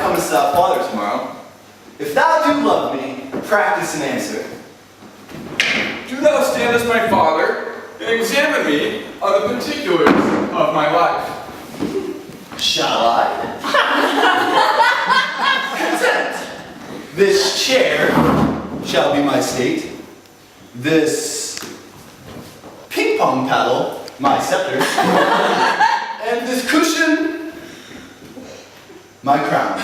comest thou father tomorrow? If thou do love me, practice an answer. Do thou stand as my father, and examine me on the particulars of my life. Shall I? Consent. This chair shall be my state. This ping pong paddle, my scepter. And this cushion, my crown.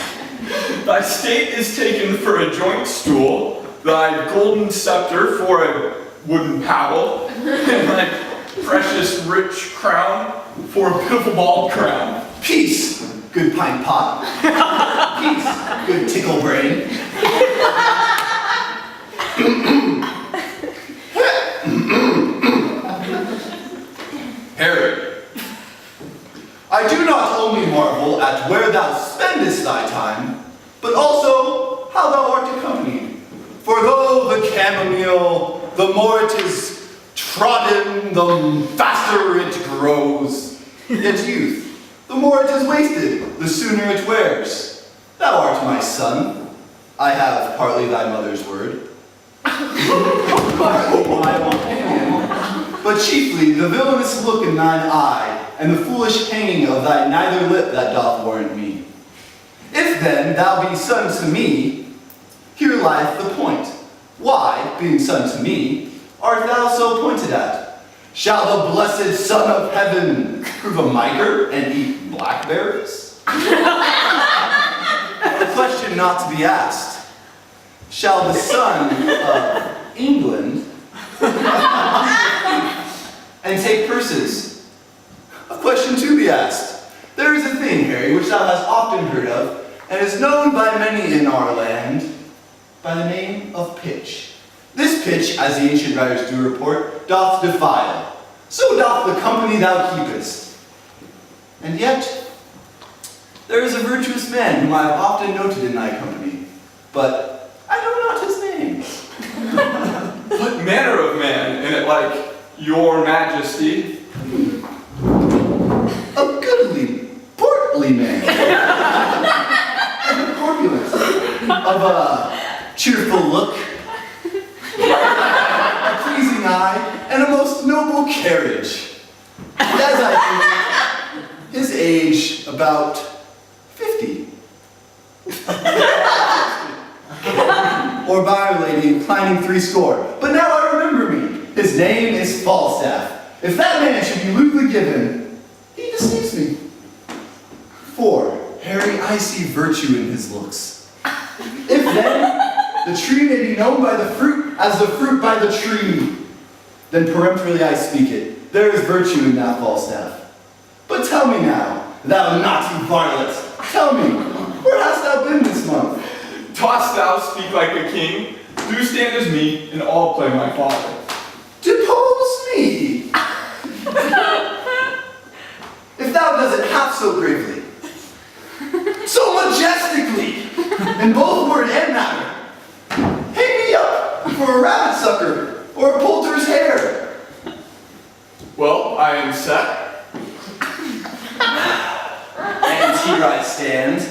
Thy state is taken for a joint stool, thy golden scepter for a wooden paddle, and thy precious rich crown for a pitiful bald crown. Peace, good pint pot. Peace, good tickle brain. Harry, I do not only marvel at where thou spendest thy time, but also how thou art accompanied. For though the chamomile, the more it is trodden, the faster it grows. Yet youth, the more it is wasted, the sooner it wears. Thou art my son. I have partly thy mother's word. Partly my opinion, but chiefly the villainous look in thine eye, and the foolish hanging of thy neither lip that doth warrant me. If then thou be son to me, here lieth the point. Why, being son to me, art thou so pointed at? Shall the blessed Son of Heaven prove a miser and eat blackberries? A question not to be asked. Shall the son of England and take purses? A question to be asked. There is a thing, Harry, which thou hast often heard of, and is known by many in our land, by the name of pitch. This pitch, as the ancient writers do report, doth defile. So doth the company thou keepest. And yet, there is a virtuous man whom I have often noted in thy company, but I know not his name. what manner of man, in it like your majesty? A goodly, portly man. Corpulent, of a cheerful look, a pleasing eye, and a most noble carriage. And as I think, his age about 50. Or byre lady inclining threescore. But now I remember me. His name is Falstaff. If that man should be lewdly given, he deceives me. For, Harry, I see virtue in his looks. If then, the tree may be known by the fruit as the fruit by the tree, then peremptorily I speak it. There is virtue in that Falstaff. But tell me now, thou naughty varlet, tell me, where hast thou been this month? Dost thou speak like a king? Do stand as me, and all play my father. Depose me! If thou does it half so gravely, so majestically, in both word and matter, hang me up for a rabbit sucker or a poulter's hare. Well, I am set. And here I stand.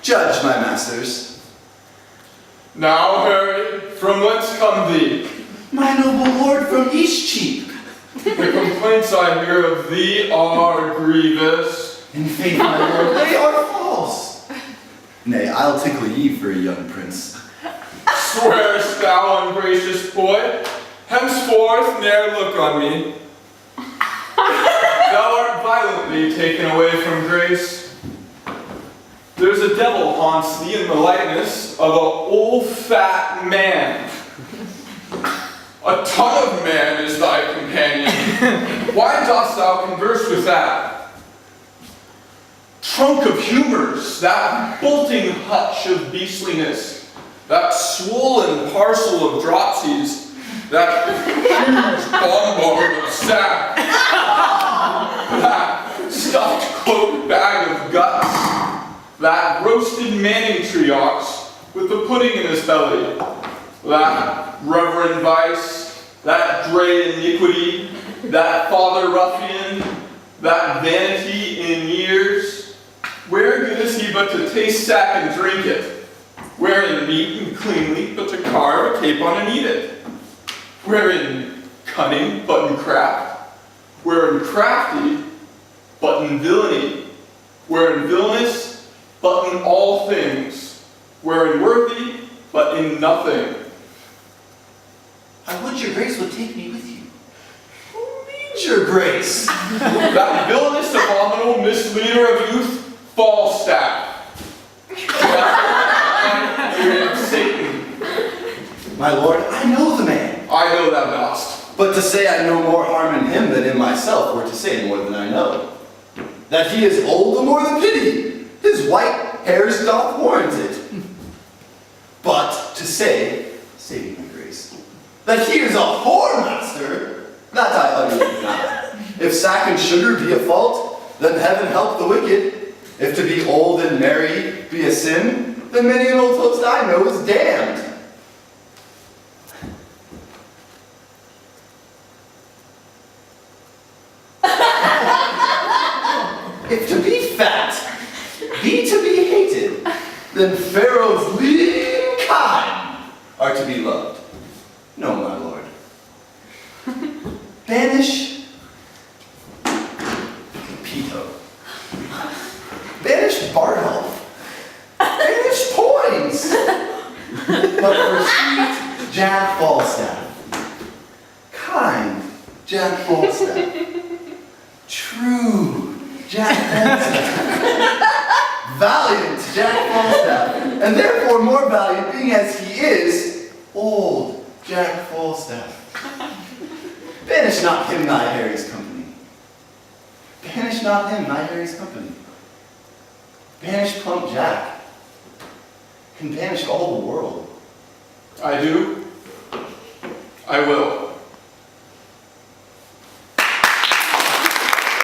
Judge, my masters. Now, Harry, from whence come thee? My noble lord from Eastcheap. The complaints I hear of thee are grievous. In faith, my lord, they are false. Nay, I'll tickle ye for a young prince. Swearest thou, ungracious boy, henceforth ne'er look on me. Thou art violently taken away from grace. There's a devil haunts thee in the likeness of an old fat man. A ton of man is thy companion. Why dost thou converse with that? Trunk of humors, that bolting hutch of beastliness, that swollen parcel of dropsies, that huge bombard of sap, that stuffed cloak bag of guts, that roasted Manning tree ox with the pudding in his belly, that reverend vice, that Dre iniquity, that father ruffian, that vanity in years, where goodest he he but to taste sack and drink it? Wherein meat and cleanly, but to carve a capon and eat it? Wherein cunning, but in craft? Wherein crafty, but in villainy? Wherein villainous, but in all things? Wherein worthy, but in nothing? I would your grace would take me with you. Who means your grace? That villainous, abominable misleader of youth, Falstaff. That of Satan. My lord, I know the man. I know thou dost. But to say I know more harm in him than in myself were to say more than I know. That he is old the more the pity. His white hairs doth warrant it. But to say, saving my grace, that he is a whoremaster, that I utterly deny. If sack and sugar be a fault, then heaven help the wicked. If to be old and merry be a sin, then many an old toast I know is damned. If to be fat be to be hated, then Pharaoh's lean kine are to be loved. No, my lord. Banish Pito. Banish Barber. Banish Poins. But for sweet Jack Falstaff, kind Jack Falstaff, true Jack Falstaff, valiant Jack Falstaff, and therefore more valiant being as he is, old Jack Falstaff. Banish not him thy Harry's company. Banish not him thy Harry's company. Banish plump Jack. Can banish all the world. I do. I will.